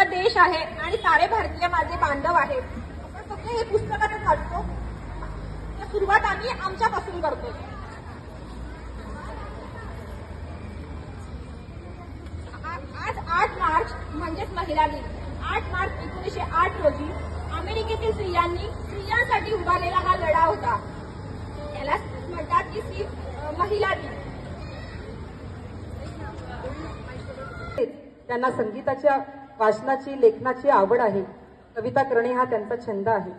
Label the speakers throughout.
Speaker 1: देश आहे आणि सारे भारतीय माझे बांधव आहेत. आपण सगळे हे पुस्तकातच वाचतो. सुरुवात आम्ही आमच्यापासून करतो. आज 8 मार्च म्हणजेच महिला दिन. 8 मार्च 1908 रोजी अमेरिकेतील स्त्रियांसाठी उभारलेला हा लढा होता. याला म्हणतात की महिला दिन.
Speaker 2: त्यांना संगीताच्या, वाचनाची, लेखनाची आवड आहे. कविता करणे हा त्यांचा छंद आहे.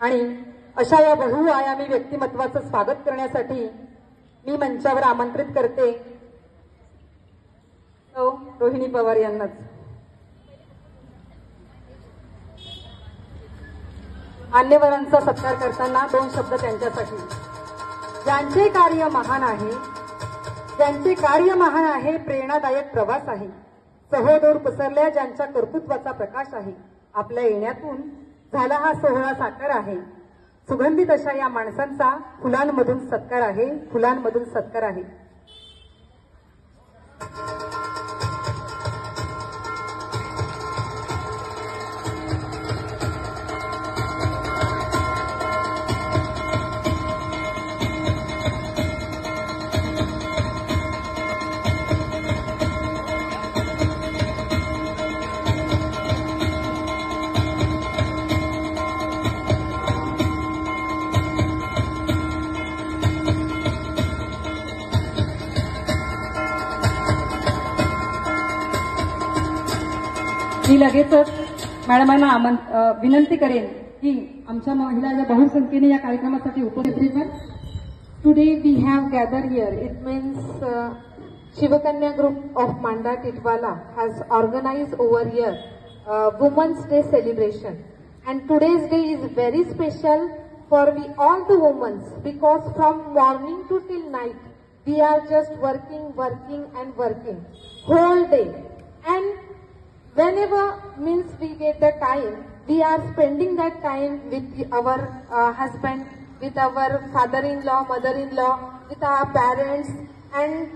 Speaker 2: आणि अशा या बहुआयामी व्यक्तिमत्वाचं स्वागत करण्यासाठी मी मंचावर आमंत्रित करते रोहिणी पवार यांनाच. मान्यवरांचा सत्कार करताना 2 शब्द त्यांच्यासाठी. ज्यांचे कार्य महान आहे, प्रेरणादायक प्रवास आहे, सहोदर पसरल्या ज्यांच्या कर्तृत्वाचा प्रकाश आहे. आपल्या येण्यातून झाला हा सोहळा साकार आहे. सुगंधित अशा या माणसांचा फुलांमधून सत्कार आहे. मी लगेचच मॅडमांना विनंती करेन की आमच्या महिला ज्या बहुसंख्येने या कार्यक्रमासाठी उपस्थित.
Speaker 3: Today we have gathered here. It means Shivakanya Group of Manda Titwala has organized over here Women's Day celebration. And today's day is very special for all the women, because from morning to till night we are just working whole day. And whenever means we get the time, we are spending that time with our husband, with our father-in-law, mother-in-law, with our parents, and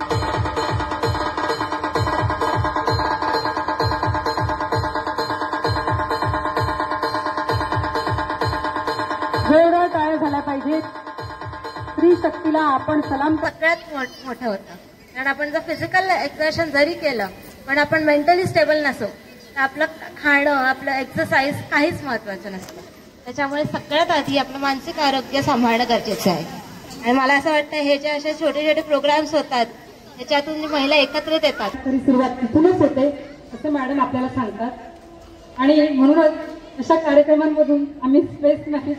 Speaker 2: जोरदार टाळ्या झाल्या पाहिजेत. स्त्री शक्तीला आपण सलाम.
Speaker 4: सगळ्यात मोठं होतं, कारण आपण जर फिजिकल एक्सर्शन जरी केलं पण आपण मेंटली स्टेबल नसो तर आपलं खाणं, आपलं एक्सरसाइज काहीच महत्वाचं नसतं. त्याच्यामुळे सगळ्यात आधी आपलं मानसिक आरोग्य सांभाळणं गरजेचं आहे. आणि मला असं वाटतं हे जे असे छोटे छोटे प्रोग्राम्स होतात त्याच्यातून महिला एकत्रित येतात.
Speaker 2: तरी सुरुवात तिथूनच होते असं मॅडम आपल्याला सांगतात. आणि म्हणूनच अशा कार्यक्रमांमधून आम्ही स्ट्रेस मॅनेज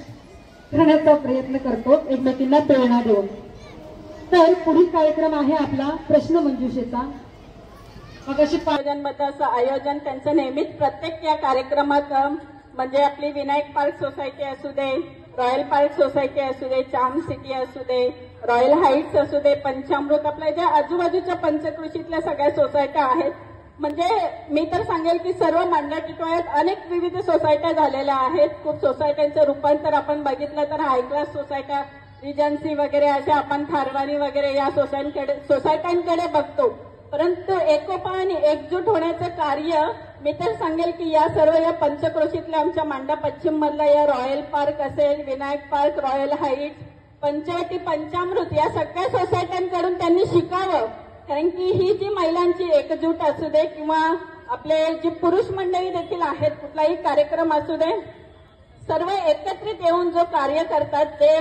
Speaker 2: करण्याचा प्रयत्न करतो, एकमेकींना प्रेरणा देऊन. तर पुढील कार्यक्रम आहे आपला प्रश्नमंजुषेचा. मग अशी
Speaker 5: असं आयोजन त्यांचं नेहमीच प्रत्येक या कार्यक्रमात, म्हणजे आपली विनायक पार्क सोसायटी असू दे, रॉयल पार्क सोसायटी असू दे, चार्म सिटी असू दे, रॉयल हाईट्स असू दे, पंचामृत, आपल्या ज्या आजूबाजूच्या पंचकृषीतल्या सगळ्या सोसायट्या आहेत. म्हणजे मी तर सांगेल की सर्व मांडा टिटवाळ्यात अनेक विविध सोसायट्या झालेल्या आहेत. खूप सोसायट्यांचं रूपांतर आपण बघितलं तर हाय क्लास सोसायट्या, रिजन्सी वगैरे अशा आपण थारवानी वगैरे या सोसायट्यांकडे बघतो. परंतु एकोपा आणि एकजूट होण्याचं कार्य मी तर सांगेल की या सर्व या पंचक्रोशीतल्या आमच्या मांडा पश्चिम मधला या रॉयल पार्क असेल, Vinayak park, royal heights, Panchavati, Panchamrut या सगळ्या सोसायट्यांकडून त्यांनी शिकावं. कारण की ही जी महिलांची एकजूट असू दे किंवा आपले जे पुरुष मंडळी देखील आहेत, कुठलाही कार्यक्रम असू दे, सर्व एकत्रित येऊन जो कार्य करतात, ते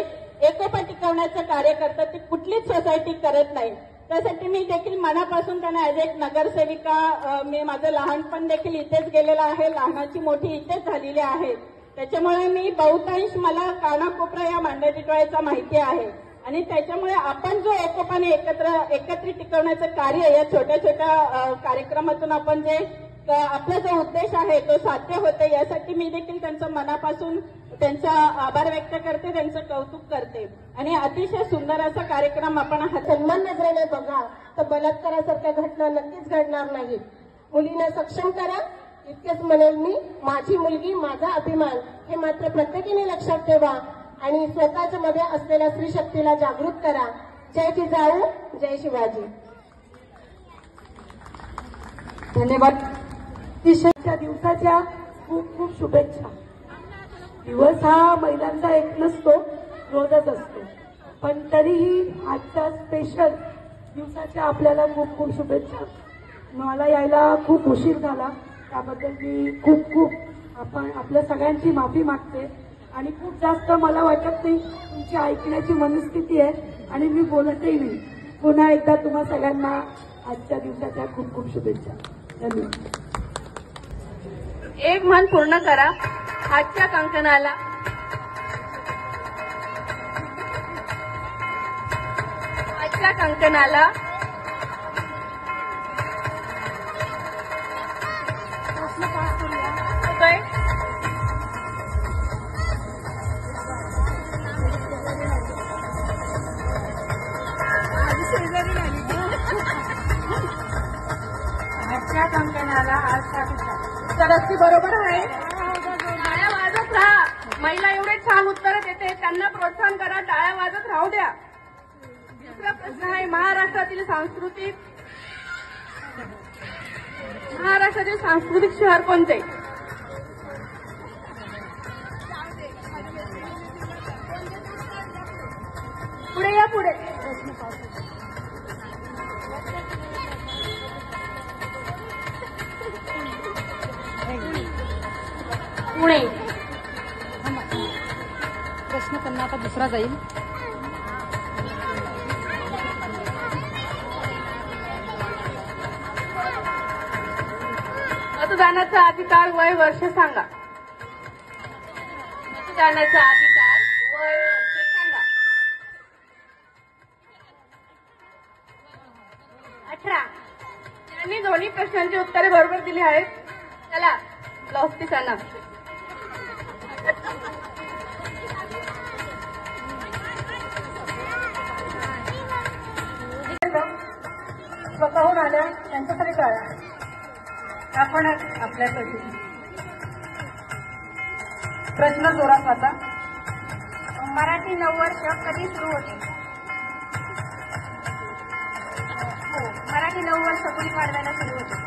Speaker 5: एकोपा टिकवण्याचं कार्य करतात, ते कुठलीच सोसायटी करत नाही. त्यासाठी मी देखील मनापासून त्यांना ऍज एक नगरसेविका, मी माझं लहानपण देखील इथेच गेलेलं आहे, लहानाची मोठी इथेच झालेली आहे. त्याच्यामुळे मी बहुतांश मला कानाकोपरा या मांडा टिटवाळ्याचा माहिती आहे. आणि त्याच्यामुळे आपण जो एकोपाने एकत्रित टिकवण्याचं कार्य या छोट्या छोट्या कार्यक्रमातून आपण जे आपला जो उद्देश आहे तो साध्य होते, यासाठी मी देखील त्यांचं मनापासून त्यांचा आभार व्यक्त करते, त्यांचं कौतुक करते. आणि अतिशय सुंदर असा कार्यक्रम आपण
Speaker 3: सन्मान नजरेने बघा, तर बलात्कारासारख्या घटना नक्कीच घडणार नाहीत. मुलींना सक्षम करा, इतकेच म्हणेल मी. माझी मुलगी माझा अभिमान हे मात्र प्रत्येकाने लक्षात ठेवा आणि स्वतःच्या मध्ये असलेल्या स्त्री शक्तीला जागृत करा. जय जिजाऊ, जय शिवाजी.
Speaker 2: धन्यवाद.
Speaker 6: अतिशयच्या दिवसाच्या खूप खूप शुभेच्छा. दिवस हा महिलांचा एक नसतो, रोजच असतो, पण तरीही आजच्या स्पेशल दिवसाच्या आपल्याला खूप खूप शुभेच्छा. मला यायला खूप उशीर झाला, त्याबद्दल मी खूप खूप आपल्या सगळ्यांची माफी मागते. आणि खूप जास्त मला वाटत नाही तुमची ऐकण्याची मनस्थिती आहे आणि मी बोलतही नाही. पुन्हा एकदा तुम्हा सगळ्यांना आजच्या दिवसाच्या खूप खूप शुभेच्छा. धन्यवाद.
Speaker 1: एक मन पूर्ण करा. हातच्या कंकणाला तर अगदी बरोबर आहे. टाळ्या वाजत राहा. महिला एवढे छान उत्तर देते, त्यांना प्रोत्साहन करा. टाळ्या वाजत राहू द्या. दुसरा प्रश्न आहे महाराष्ट्रातील सांस्कृतिक शहर कोणते? पुढे या. पुढे पुणे.
Speaker 2: प्रश्न त्यांना आता दुसरा जाईल.
Speaker 1: मतदानाचा अधिकार वय वर्ष सांगा. मतदानाचा अधिकार वय वर्ष सांगा. 18. यांनी दोन्ही प्रश्नांची उत्तरे बरोबर दिली आहेत. चला ब्लाउज पीस आणा.
Speaker 6: स्वतःहून आल्या त्यांच्यासाठी टाळ्या. आपण आपल्यासाठी प्रश्न जोरात वाचा.
Speaker 1: मराठी नववर्ष कधी सुरू होते? मराठी नववर्ष गुढीपाडव्याला सुरू होते.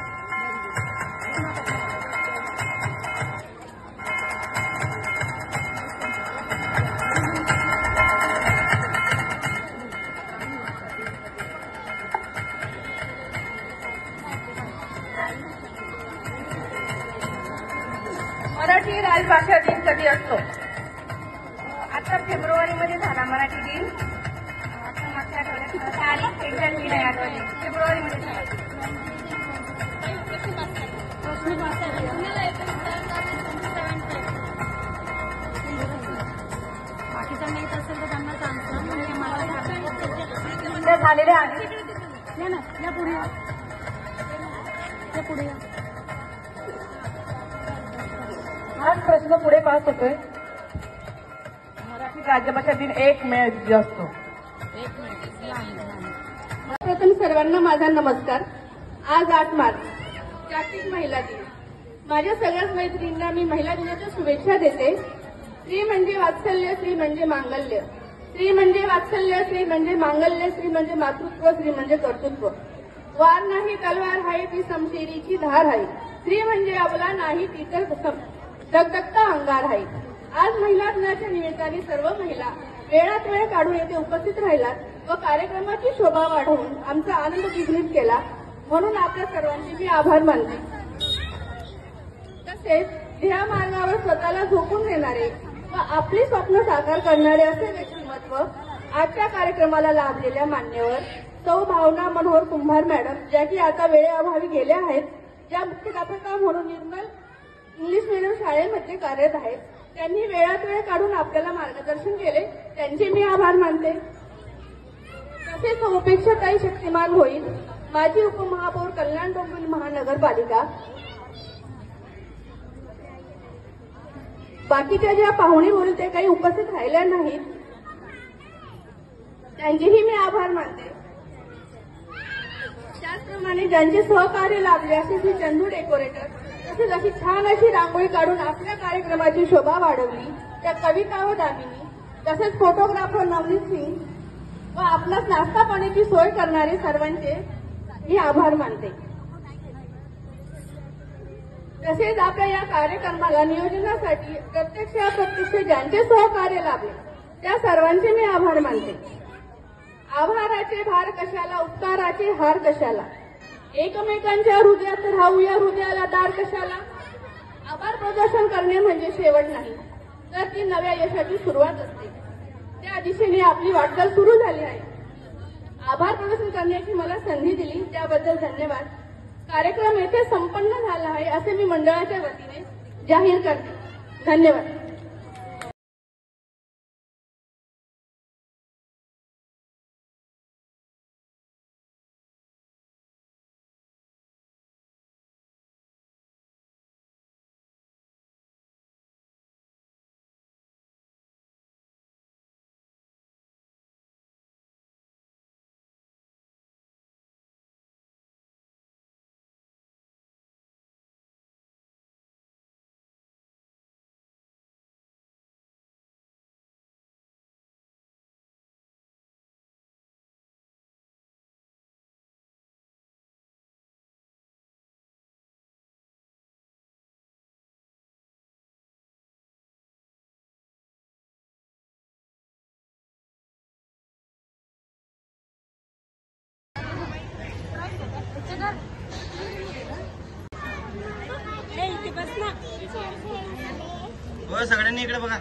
Speaker 1: मराठी राजभाषा दिन कधी असतो? आता फेब्रुवारीमध्ये झाला मराठी दिन. आता मागच्या आठवड्यात तारीख एक्झॅक्ट मी नाही आठवली. फेब्रुवारीमध्ये झाला. बाकीचा माहित असेल तर त्यांना सांगतो. झालेल्या आहे या पुढे
Speaker 6: हाच प्रश्न पुढे पास होतोय. मराठी राज्यभाषा दिन 1 मे असतो.
Speaker 1: प्रथम सर्वांना माझा नमस्कार. आज 8 मार्च जागतिक महिला दिन. माझ्या सगळ्याच मैत्रिणींना मी महिला दिनाच्या शुभेच्छा देते. स्त्री म्हणजे वात्सल्य, स्त्री म्हणजे मांगल्य. स्त्री म्हणजे वात्सल्य, स्त्री म्हणजे मांगल्य, स्त्री म्हणजे मातृत्व, स्त्री म्हणजे कर्तृत्व. वार नाही तलवार आहे ती समशेरीची धार आहे. स्त्री म्हणजे अबला नाही ती तर दगदगता अंगार आहे. आज महिला दिनाच्या निमित्ताने सर्व महिला वेळात वेळ काढून येथे उपस्थित राहिलात व कार्यक्रमाची शोभा वाढवून आमचा आनंद द्विगुणित केला, म्हणून आपल्या सर्वांचे मी आभार मानते. तसेच ध्येय मार्गावर स्वतःला झोकून देणारे व आपली स्वप्न साकार करणारे असे व्यक्तिमत्व आजच्या कार्यक्रमाला लाभलेल्या मान्यवर सौ भावना मनोहर कुंभार मॅडम, ज्या की आता वेळेअभावी गेल्या आहेत, ज्या मुख्याध्यापिका म्हणून निर्मल इंग्लिश मीडियम शाळेमध्ये कार्यरत आहेत, त्यांनी वेळात वेळ काढून आपल्याला मार्गदर्शन केले, त्यांचे मी आभार मानते. तसेच उपेक्षाताई शक्तिमान होईल, माजी उपमहापौर कल्याण डोंबिवली महानगरपालिका. बाकीच्या ज्या पाहुणे बोलून ते काही उपस्थित राहिल्या नाहीत, त्यांचेही मी आभार मानते. त्याचप्रमाणे ज्यांचे सहकार्य लाभले असे श्री चंदू डेकोरेटर, तसेच अशी छान अशी रांगोळी काढून आपल्या कार्यक्रमाची शोभा वाढवली त्या कविता व दामिनी, तसेच फोटोग्राफर नवनीत सिंग व आपणास नाश्ता पाण्याची सोय करणारे सर्वांचे मी आभार मानते. तसेच आपल्या या कार्यक्रमाला नियोजनासाठी प्रत्यक्ष अप्रत्यक्ष ज्यांचे सहकार्य लाभले त्या सर्वांचे मी आभार मानते. आभाराचे भार कशाला, उपकाराचे हार कशाला, एकमेकांच्या हृदयात राहूया हृदयाला दार कशाला. आभार प्रदर्शन करणे म्हणजे शेवट नाही, तर ती नव्या यशाची सुरुवात असते. त्या दिशेने आपली वाटचाल सुरू झाली आहे. आभार प्रदर्शन करण्याची मला संधी दिली त्याबद्दल धन्यवाद. कार्यक्रम येथे संपन्न झाला आहे असे मी मंडळाच्या वतीने जाहीर करते. धन्यवाद.
Speaker 7: हो सगळ्यांनी इकडे बघा.